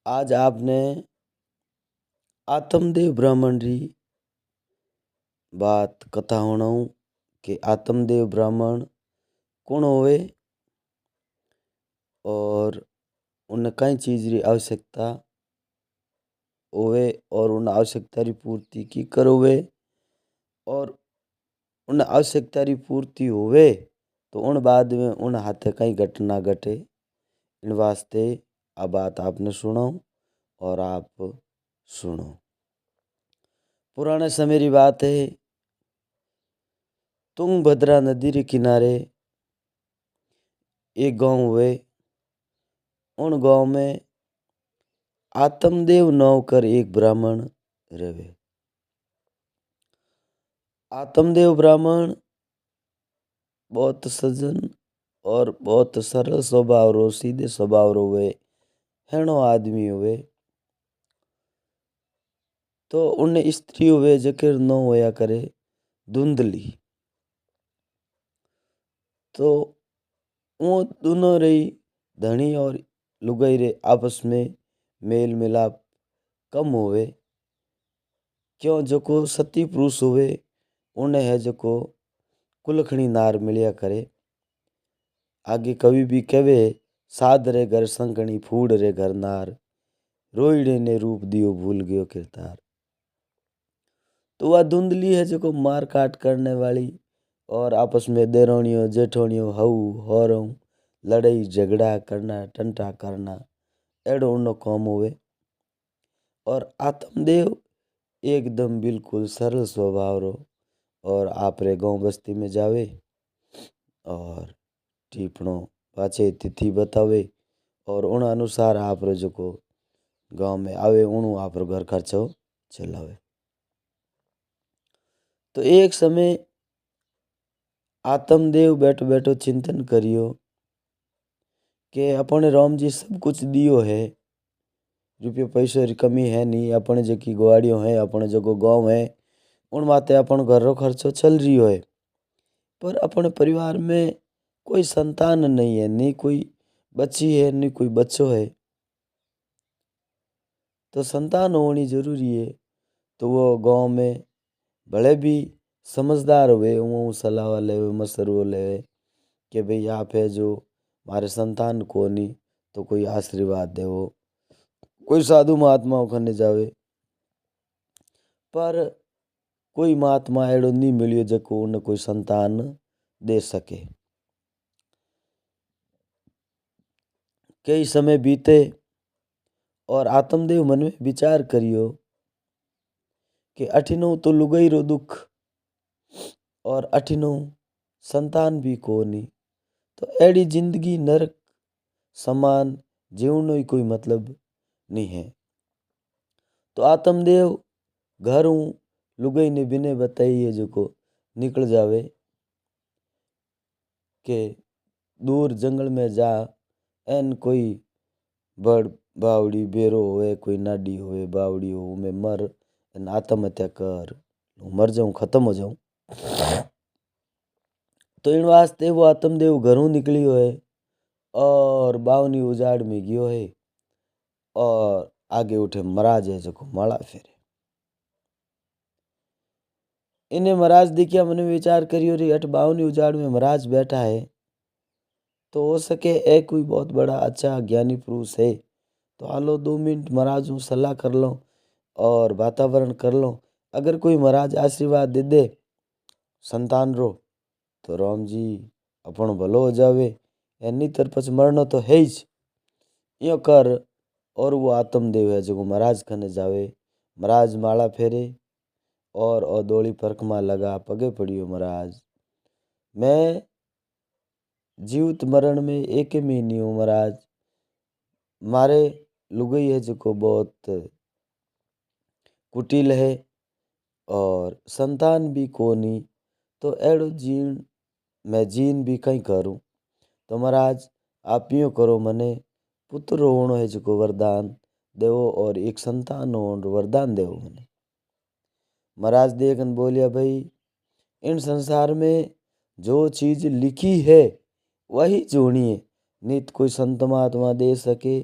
आज आपने आत्मदेव ब्राह्मण री बात कथा होणु कि आत्मदेव ब्राह्मण कौन होवे और उन्हें कई चीज री आवश्यकता होवे और उन आवश्यकता री पूर्ति की करोवे और उन आवश्यकता री पूर्ति होवे तो उन बाद में उन हाथे कई घटना घटे। इन वास्ते आ बात आपने सुनाऊं और आप सुनो। पुराने समय री बात है। तुंगभद्रा नदी रे किनारे एक गांव हुए। उन गांव में आत्मदेव नाव कर एक ब्राह्मण रहे। आत्मदेव ब्राह्मण बहुत सज्जन और बहुत सरल स्वभाव रो सीधे स्वभाव रो हुए हेणो आदमी हुए। तो उन्हें स्त्री हुए जकर न होया करे धुंधली। तो वो दोनों रही धनी और लुगाई रे आपस में मेल मिलाप कम होवे। क्यों जको सती पुरुष हुए उन्हें है जको कुलखणी नार मिलिया करे। आगे कभी भी कहे साध रे घर संकणी फूड रे घर नार रोईड़े ने रूप दियो भूल गयो किरतार। तो वह धुंधली है जो मार काट करने वाली और आपस में देरोणियों जेठोणियों हऊ होरों लड़ाई झगड़ा करना टंटा करना एड़ो उनो काम हुए। और आत्मदेव एकदम बिल्कुल सरल स्वभाव रो और आपरे गांव बस्ती में जावे और टिपणो पाछे तिथि बतावे और उन अनुसार आप जो को गांव में आवे उनु आप घर खर्चो चलावे। तो एक समय आत्मदेव बैठो बैठो चिंतन करियो कि अपने राम जी सब कुछ दियो है, रुपये पैसे की कमी है नहीं। अपने जकी ग्वाड़ियों है अपने जको गांव है उन माते अपन घर रो खर्चो चल रही है। पर अपने परिवार में कोई संतान नहीं है, नहीं कोई बच्ची है नहीं कोई बच्चो है। तो संतान होनी जरूरी है। तो वो गांव में भले भी समझदार हुए वो सलाह ले मशरू ले कि भाई आप है जो मारे संतान को नहीं तो कोई आशीर्वाद दे वो कोई साधु महात्मा खने जावे। पर कोई महात्मा एड़ो नहीं मिलियो जको उन्हें कोई संतान दे सके। कई समय बीते और आत्मदेव मन में विचार करियो कि अठिनो तो लुगाई रो दुख और अठिनो संतान भी को नहीं। तो एड़ी जिंदगी नरक समान जीवनो ही कोई मतलब नहीं है। तो आत्मदेव घर हूँ लुगाई ने बिने बताई है जो को निकल जावे के दूर जंगल में जा एन कोई बड़ बावड़ी बेरो होए कोई नाडी होए बावड़ी हो मैं मर आत्महत्या कर मर जाऊं खत्म हो जाऊं। तो इन वास्ते वो आत्मदेव घरों निकलियो है और बावनी उजाड़ में गयो है और आगे उठे महाराज है जो माला फेरे। इन्हें महाराज दिखिया मैंने विचार करियो रे अट बावनी उजाड़ में महाराज बैठा है तो हो सके एक कोई बहुत बड़ा अच्छा ज्ञानी पुरुष है। तो हालो 2 मिनट महाराज हूँ सलाह कर लो और वातावरण कर लो। अगर कोई महाराज आशीर्वाद दे दे संतान रो तो राम जी अपन भलो हो जावे एनी तरपच मरनो तो है ही यो कर। और वो आत्मदेव है जो महाराज खने जावे महाराज माला फेरे और दौड़ी परखमा लगा पगे पड़ियो महाराज मैं जीवित मरण में एक में नहीं हूँ महाराज मारे लुगाई है जो बहुत कुटिल है और संतान भी कोनी। तो एड़ो जीन मैं जीन भी कहीं करूँ तो महाराज आप यूँ करो मने पुत्र होनो है जो वरदान देवो और एक संतान हो वरदान देवो मने। महाराज देखन बोलिया भाई इन संसार में जो चीज लिखी है वही जोनी है नित कोई संत महात्मा दे सके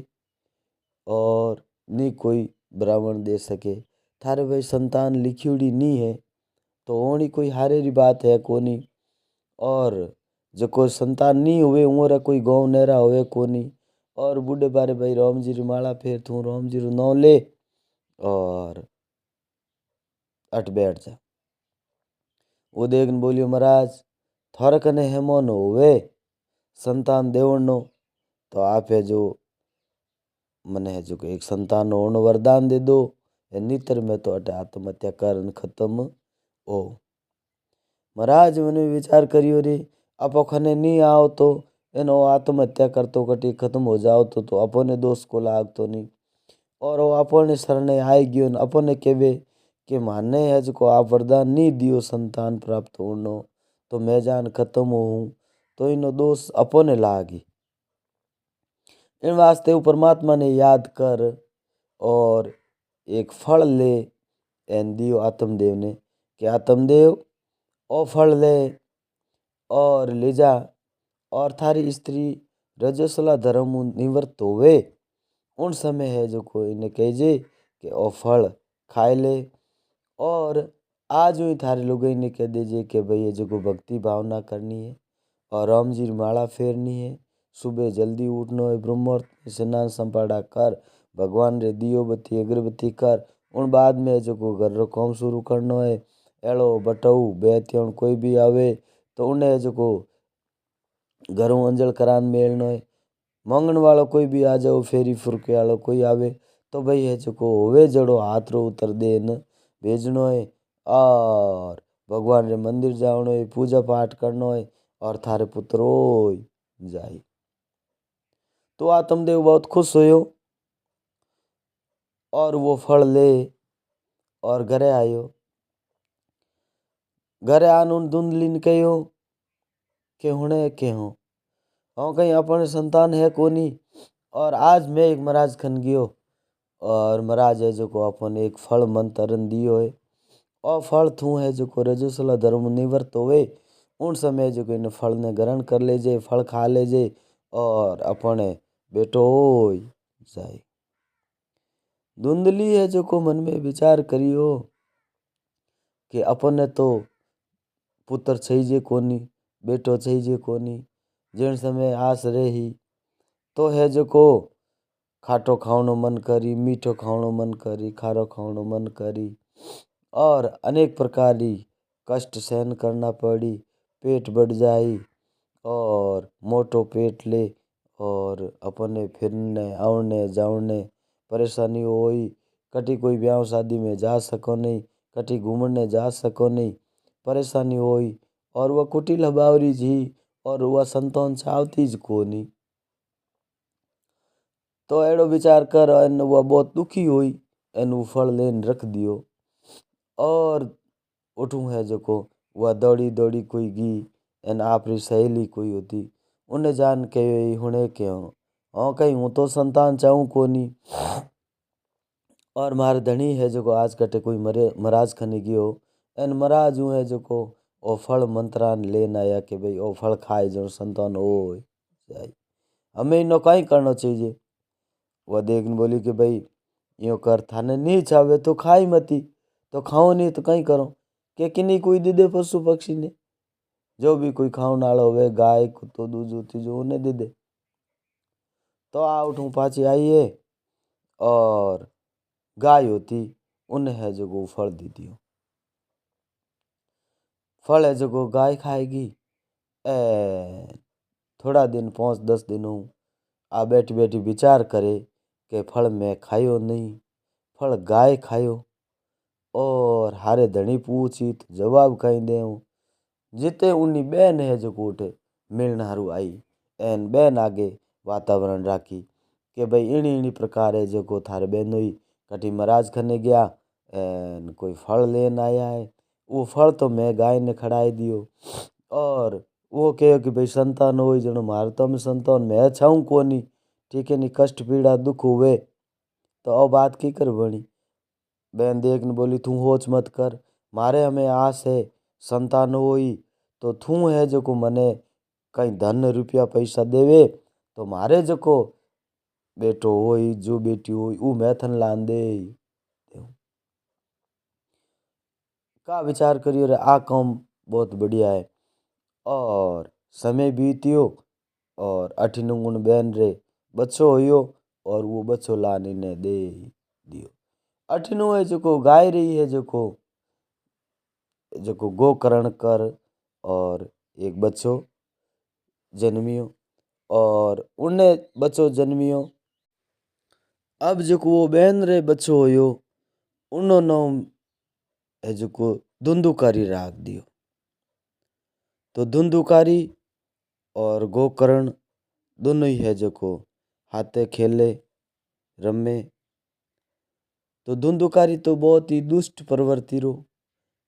और नी कोई ब्राह्मण दे सके। थारे भाई संतान लिखियोड़ी नी है तो होनी कोई हारे री बात है कोनी। और जको संतान नी हुए उमरा कोई गाँव नेरा हुए कोनी। और बूढ़े बारे भाई राम जी री माला फेर तू राम जी रो नाम ले और अट बैठ जा। वो देखन बोलियो महाराज थारे कने हेमो न होवे संतान देवण नो तो आप है जो मने है जो एक संतान होनो वरदान दे दो नीतर में तो अटे आत्महत्या करन खत्म हो। महाराज मैंने विचार करियो रे आप खने नहीं आओ तो एनो आत्महत्या करतो कटी खत्म हो जाओ तो अपने दोस्त को लाग तो नहीं। और वो अपने शरणे आई गयो अपने केवे कि माने है जो आप वरदान नहीं दियो संतान प्राप्त होनो तो मैं जान खत्म हो तो इनो दोष अपने लागी। इन वास्ते वो परमात्मा ने याद कर और एक फल ले एन दियो आत्मदेव ने कि आत्मदेव ओ फल ले और ले जा और थारी स्त्री रजस्वला धर्म निवृत्त होवे उन समय है जो कोई ने कहे कि ओ फल खाए ले। और आज ही थारे लोग ने कह दीजिए कि भाई ये जो भक्ति भावना करनी है और राम जी माला फेरनी है। सुबह जल्दी उठना है ब्रह्ममुहूर्त में स्नान संपाड़ा कर भगवान रे दियो बत्ती अगरबत्ती कर उन बाद में जो घर रो काम शुरू करना है। एड़ो बटऊ बेत्यों कोई भी आवे तो उन्हें जो घरों अंजल करान मेलनो है। मंगण वालों कोई भी आ जाओ फेरी फुरके वालों कोई आवे तो भाई है जो होवे जड़ो हाथ रो उतर देन भेजनो है। और भगवान रे मंदिर जावनो है पूजा पाठ करनो है और थारे पुत्र हो जाए। तो आत्मदेव बहुत खुश होयो और वो फल ले और घरे आयो। घरे आन उन धुंधली ने कहो कि हुणे के हो हाँ कहीं अपने संतान है कोनी। और आज मैं एक महाराज खन गयो और महाराज है जो को अपन एक फल मंत्रन दियो है और फल थू है जो को रजस्वला धर्म निवृत्त होवे उन समय जो को इन फल ने ग्रहण कर ले जे फल खा ले जे और अपने बेटो हो जाए। धुंधली है जो को मन में विचार करियो कि अपने तो पुत्र चाहिए कोनी बेटो चाहिए कोनी जिन समय आस रही तो है जो को खाटो खावनो मन करी मीठो खावनो मन करी खारो खावनो मन करी और अनेक प्रकार की कष्ट सहन करना पड़ी पेट बढ़ जाई और मोटो पेट ले और अपने फिरने आवने जावने परेशानी होई। कटी कोई ब्याह शादी में जा सको नहीं कटी घूमने जा सको नहीं परेशानी होई और वह कुटिल बावरी जी और वह संतान चाहती ज को नहीं। तो एड़ो विचार कर एन वह बहुत दुखी हुई एन वो फल लेन रख दियो। और उठूँ है जो को वह दौड़ी दौड़ी कोई गी एन आपरी सहेली कोई होती उन्हें जान के हुणे के हो हाँ कहीं हूँ तो संतान चाहूँ को नहीं। और मारे धनी है जो को आज कटे कोई महाराज खने गयो एन महाराज हूँ है जो को ओ फल मंत्रान लेन आया कि भाई ओ फल खाए जो संतान हो जाए हमें इनो कहीं करना चाहिए। वह देखने बोली कि भाई यो कर थाने नहीं चाहे तो खाई मती तो खाओ नहीं तो कहीं करो कि किन्हीं कोई दे दे पशु पक्षी ने जो भी कोई खाने वाला होवे गाय कुत्तो दूजो तीजो उन्हें दे दे। तो आ उठूँ पाची आइए और गाय होती उन्हें है जो वो फल दे दियो। फल है जो को गाय खाएगी थोड़ा दिन 5-10 दिन हूँ आ बैठी बैठी विचार करे कि फल मैं खायो नहीं फल गाय खायो। और हारे धनी पूछी तो जवाब कहीं दे जिते उन्नी बहन है जो उठे मिलने हारू आई एन बहन आगे वातावरण राखी कि भाई इनी इनी प्रकार है जो को थारे बहन हुई कटी महाराज खने गया एन कोई फल लेन आया है वो फल तो मैं गाय ने खड़ाई दियो। और वो कहो कि भाई संतान हो जनो मारे तो मैं संतान मैं छाऊँ को नहीं ठीक है नहीं कष्ट पीड़ा दुख हुए तो अब बात की कर बनी। बहन देख ने बोली तू होच मत कर मारे हमें आस है संतान होई तो तू है जो को मने कहीं धन रुपया पैसा देवे तो मारे जो को बेटो होई जो बेटी होई ऊ मैं थन लान दे। का विचार करियो रे आ काम बहुत बढ़िया है। और समय बीतियो और अठिनुंगुन बहन रे बच्चो होयो और वो बच्चो लानी ने दे दियो। अठिनु है जो गाय रही है जो गोकर्ण कर और एक बच्चो जन्मियो और उन्हें बच्चो जन्मियो। अब जो वो बहन रे बच्चो होयो उन्नो नाम है जो धुंधुकारी राख दियो। तो धुंधुकारी और गोकर्ण दोनों ही है जो हाथे खेले रमे। तो धुंधुकारी तो बहुत ही दुष्ट प्रवृत्ति रो,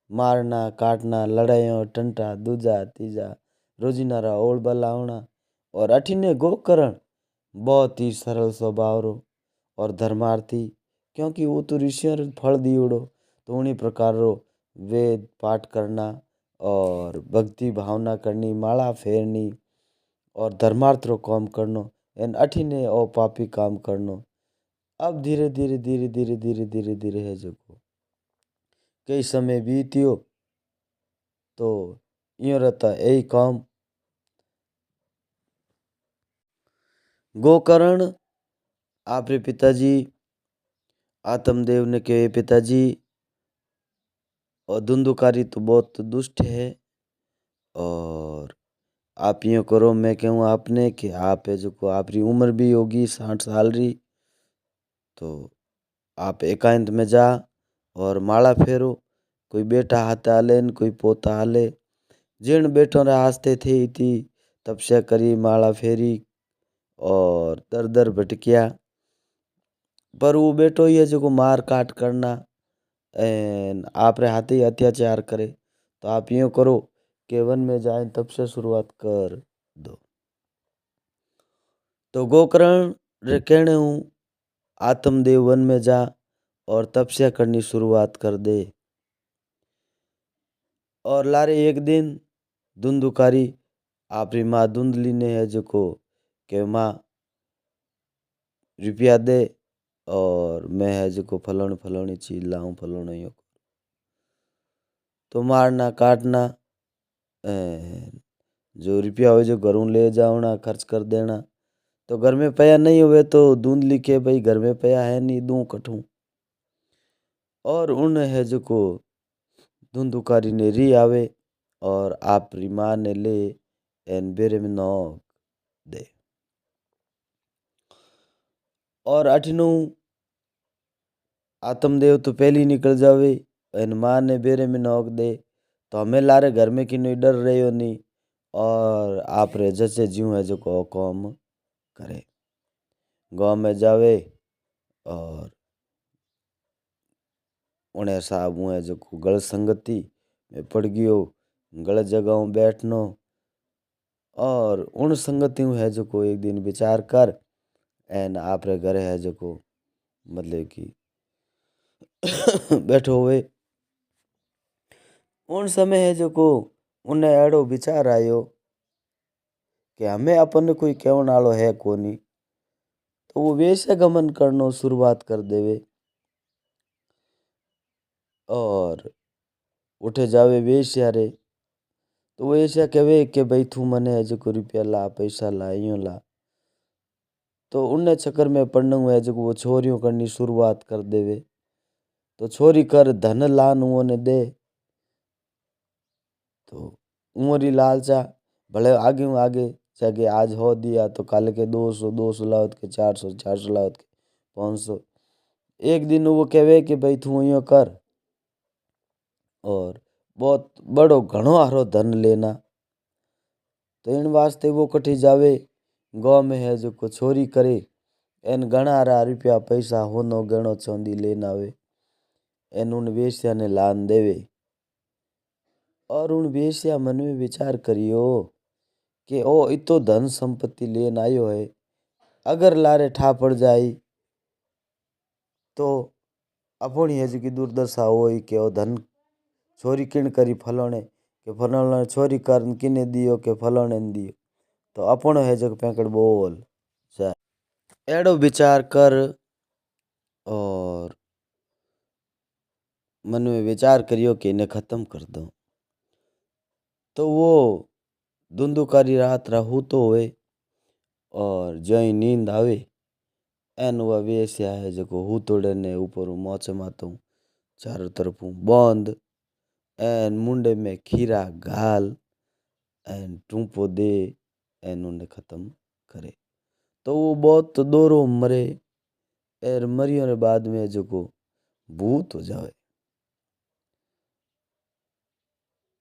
मारना काटना लड़ाइयों टंटा दूजा तीजा रोजिना रा ओल बलावना। और अठिने गोकर्ण बहुत ही सरल स्वभाव रो और धर्मार्थी, क्योंकि वो तो ऋषियों रे फल दियोड़ो। तो उन्हीं प्रकार रो वेद पाठ करना और भक्ति भावना करनी माला फेरनी और धर्मार्थ रो काम करनो एन अठिने ओ पापी काम करनो। अब धीरे धीरे धीरे धीरे धीरे धीरे धीरे है जो कई समय बीतियो तो यो रहता यही काम। गोकर्ण आपरे पिताजी आत्मदेव ने कहे पिताजी और धुंधुकारी तो बहुत दुष्ट है और आप यूँ करो मैं कहूँ आपने कि आप है जो आपरी उम्र भी होगी 60 साल री, तो आप एकांत में जा और माला फेरो। कोई बेटा हाथ आले न कोई पोता आले, जिन बेटों रे आस्ते थी इति तपस्या करी माला फेरी और दर दर भटकिया। पर वो बेटो ही है जो मार काट करना एन आप रे हाथे अत्याचार करे। तो आप यूँ करो कि वन में जाए तब से शुरुआत कर दो। तो गोकर्ण रे कहने हूँ आत्मदेव वन में जा और तपस्या करनी शुरुआत कर दे। और लारे एक दिन धुंधुकारी आपरी माँ धुंधली ने है जो के माँ रुपया दे और मैं है जो फलानी फलानी चीज लाऊं फलाना यो। तो मारना काटना जो रुपया हो जो घरों ले जाओना खर्च कर देना। तो घर में पया नहीं हुए तो धुंधली के भाई घर में पया है नहीं दूं कठूं। और उन है जो धुंधुकारी ने री आवे और आप माँ ने ले एन बेरे में नौक दे। और अठिनु आत्मदेव तो पहली निकल जावे एन माँ ने बेरे में नौक दे। तो हमें लारे घर में कि नहीं डर रहे हो नहीं और आप रे जैसे ज्यों है जो कौम करे। गाँव में जावे और उन्हें साहब है जो गलत संगति में पड़ गयो, गलत जगह बैठनो। और उन संगति है जो एक दिन विचार कर एन आप रे घरे है जो मतलब कि बैठो हुए। उन समय है जो उन्हें एड़ो विचार आयो कि हमें अपन कोई कहने वालो है कोनी। तो वो वैसे गमन करनो शुरुआत कर देवे और उठे जावे वेश्या रे। तो वो ऐसा कहे कि भाई तू मने है जो रुपया ला पैसा ला यूँ ला। तो उन्हें चक्कर में पड़ना हुआ है जो वो छोरियों करनी शुरुआत कर देवे। तो छोरी कर धन लान उन्हें दे तो उमरी लालचा भले आगे आगे जाके आज हो दिया तो कल के 200 लावत के 400 लावत के 500। एक दिन वो कहे कि भाई तू यो कर और बहुत बड़ो घणो हारो धन लेना। तो इन वास्ते वो कठी जावे गाँव में है जो छोरी करे एन घना रा रुपया पैसा होनो गणो चांदी लेना आवे एन उन वेश्या ने लान देवे। और उन वेश्या मन में विचार करियो कि ओ इतो धन संपत्ति लेन आयो है, अगर लारे ठा पड़ जाई तो अपनी है जी दुर्दशा होई कि ओ धन छोरी किन करी फलाने के फलाने छोरी कर किने दियो के फलाने दियो। तो अपन है जग पैंकड़ बोल जाए। एड़ो विचार कर और मन में विचार करियो कि इन्हें ख़त्म कर दो। तो वो धुंधुकारी रात रहू तो होए और जई नींद आवे एन हुआ वेस्या है जो हूँ तोड़े ने ऊपर मोचे मातू चारों तरफ बंद एन मुंडे में खीरा घाल एन टूंपो दे एन उन्हें ख़त्म करे। तो वो बहुत दोरो मरे एर मरियों रे बाद में जो को भूत हो जावे।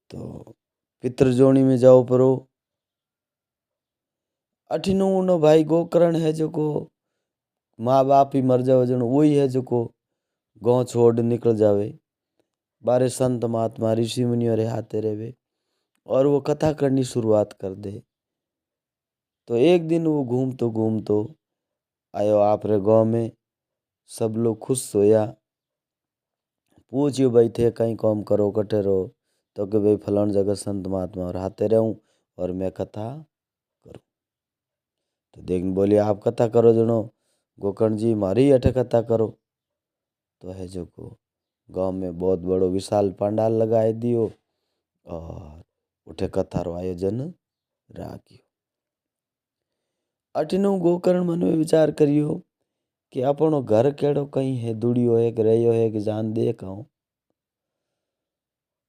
तो पितृजोनी में जाओ परो अठिनु उनो भाई गोकर्ण है जो को माँ बाप ही मर जावे जनो वही है जो को गाँव छोड़ निकल जावे। बारे संत महात्मा ऋषि मुनियों रे हाथे रेवे और वो कथा करनी शुरुआत कर दे। तो एक दिन वो घूमतो आयो आप रे गाँव में। सब लोग खुश होया पूछियो भाई थे कहीं काम करो कटे रहो। तो कि भाई फलान जगह संत महात्मा और हाथे रहूँ और मैं कथा करूँ। तो देखने बोली आप कथा करो जनो गोकर्ण जी मारी अठे कथा करो। तो है जो को गाँव में बहुत बड़ो विशाल पंडाल लगाए दियो और उठे कथा रो आयोजन राख्यो। अठिनु गोकर्ण मन में विचार करियो कि अपनो घर केड़ो कहीं है दुड़ियो है कि रहियो है कि जान दे कहूँ।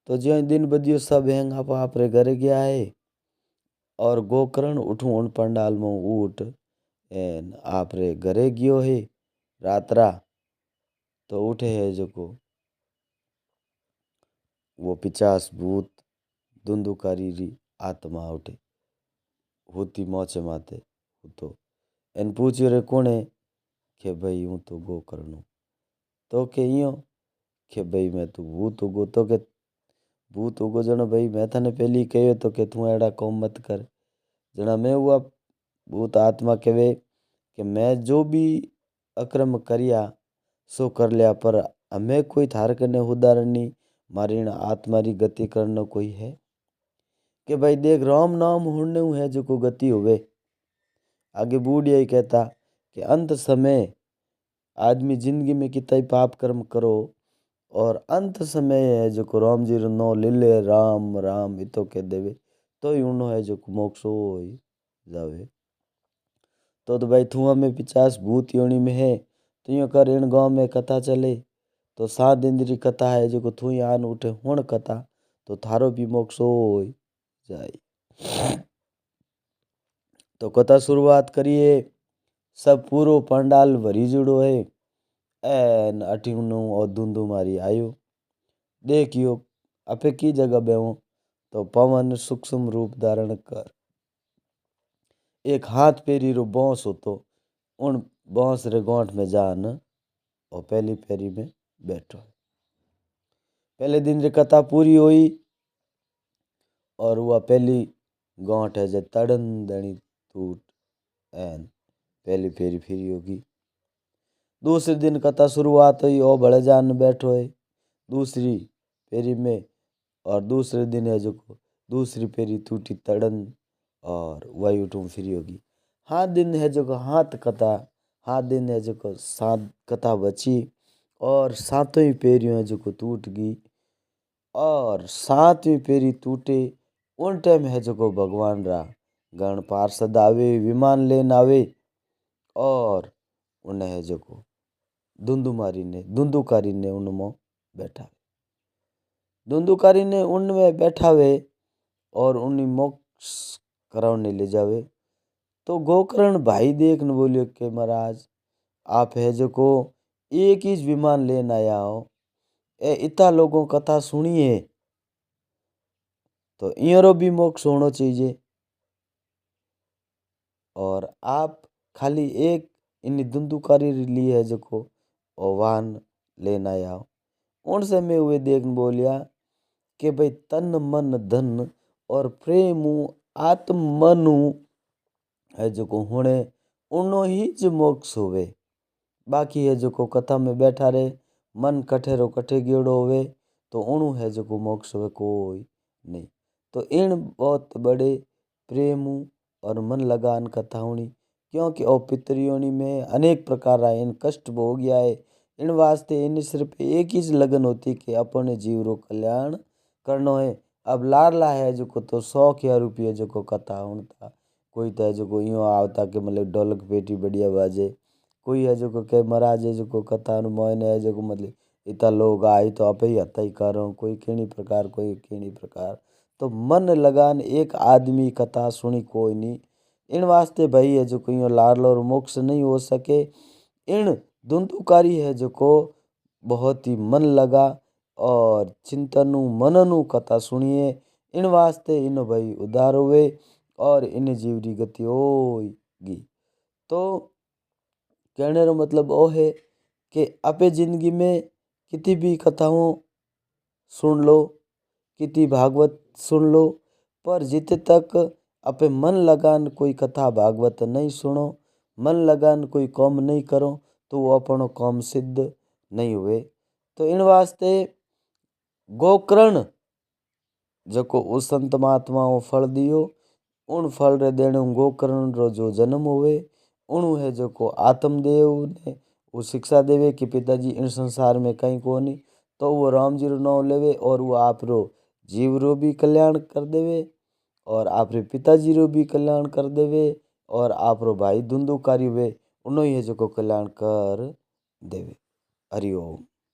तो ज्यों दिन बदियो सब हैंग आप रे घरे गया है और गोकर्ण उठू उन पंडाल में उठ एन आप रे घरे गयो है रात्रा। तो उठे है जो को वो 50 भूत धुंधुकारी री आत्मा उठे होती मोचे माते तो एन पूछ्यो रे कोने के भाई हूँ तो गोकर्ण। तो के यो के भाई मैं तू भूत उगो। तो के भूत उगो जनो भाई मैं थाने पहली कहो तो के तू एड़ा काम मत कर। जना मैं हुआ भूत आत्मा कहे कि मैं जो भी अक्रम करिया सो कर लिया पर हमें कोई थार कने उदाहरण नहीं मारी आत्मा री गति करना कोई है कि भाई देख राम नाम होने है जो को गति हुए। आगे बूढ़िया ही कहता कि अंत समय आदमी जिंदगी में कितना ही पाप कर्म करो और अंत समय है जो को राम जी नो ले ले राम राम इतो कह देवे तो ही उनो है जो मोक्ष हो जावे। तो भाई थुआ में 50 भूत योनि में है तो यूँ कर इन गाँव में कथा चले। तो 7 दिन री कथा है जो थू आन उठे हुण कथा तो थारो भी मोक्ष हो जाए। तो कथा शुरुआत करिए। सब पूरो पंडाल भरी जुड़ो है एन अठिनु और धुंधु मारी आयो देखियो अपे की जगह बेहूं। तो पवन सूक्ष्म रूप धारण कर एक हाथ पेरी रो बांस होतो उन बांस रे गांठ में जान और पहली पेरी में बैठो। पहले दिन री कथा पूरी हुई और वह पहली गांठ है जे तड़न दणी टूट एन पहली फेरी फिरी होगी। दूसरे दिन कथा शुरुआत हुई और बड़े जान बैठो है दूसरी फेरी में और दूसरे दिन है जो दूसरी फेरी टूटी तड़न और वही उठूँ फ्री होगी। 7 दिन है जो हाथ कथा 7 दिन है जो 7 कथा बची और 7वीं पेरियों है जो टूट गई और 7वीं पेरी टूटे उन टाइम है जो भगवान रा गण पार्षद आवे विमान लेन आवे और उन्हें है जो धुंधुकारी ने उनमें बैठा धुंधुकारी ने उनमें बैठावे और उन्हें मोक्ष कराने ले जावे। तो गोकर्ण भाई देखने बोलियो कि महाराज आप है जो को एक ही विमान लेन आया हो ए इतना लोगों कथा सुनिए तो इरो भी मोक्ष होना चाहिए और आप खाली एक इन धुंधुकारी लिए है जो को वाहन लेना आया हो। उनसे मैं हुए देखने बोलिया कि भाई तन मन धन और प्रेम आत्म मनु है जो को होने उनो ही जो मोक्ष होवे। बाकी है जो को कथा में बैठा रहे मन कठे रो कठे गियोड़ो होवे तो उनु है जो को मोक्ष होवे कोई नहीं। तो इन बहुत बड़े प्रेम और मन लगान कथा होनी क्योंकि ओ पितृयोनि में अनेक प्रकार रा इन कष्ट भोग गया है। इन वास्ते इन सिर्फ एक ही लगन होती कि अपने जीव रो कल्याण करनो है। अब लाडला है जो तो 100,000 रुपया जो कथा उनता कोई तो है जो यूँ आवता कि मतलब ढोलक पेटी बढ़िया बाजे, कोई है जो कहे महाराज है जो कथा मोयने है जो मतलब इतना लोग आई तो आप ही हत्या ही करो, कोई केनी प्रकार कोई केनी प्रकार। तो मन लगान एक आदमी कथा सुनी कोई नहीं। इन वास्ते भाई है जो कोई लाडलो और मोक्ष नहीं हो सके। इन धुंधुकारी है जो को बहुत ही मन लगा और चिंतनु मननु कथा सुनिए। इन वास्ते इन भाई उद्धार हुए और इन जीव की गति होगी। तो कहने रो मतलब वो है कि आपे जिंदगी में कितनी भी कथाओं सुन लो, कितनी भागवत सुन लो, पर जिते तक आपे मन लगान कोई कथा भागवत नहीं सुनो, मन लगान कोई काम नहीं करो, तो वो अपनो काम सिद्ध नहीं हुए। तो इन वास्ते गोकर्ण जको उस संत महात्माओं फल दियो, उन फल रे देने गोकर्ण रो जो जन्म हुए, उन है जो को आत्मदेव ने वो शिक्षा देवे कि पिताजी इन संसार में कहीं को नहीं। तो वो राम जी रो नाम लेवे और वो आप रो जीव रो भी कल्याण कर देवे और आप रे पिताजी रो भी कल्याण कर देवे और आप रो भाई धुंधुकारी हुए उन्हों ही है जो को कल्याण कर देवे। हरिओम।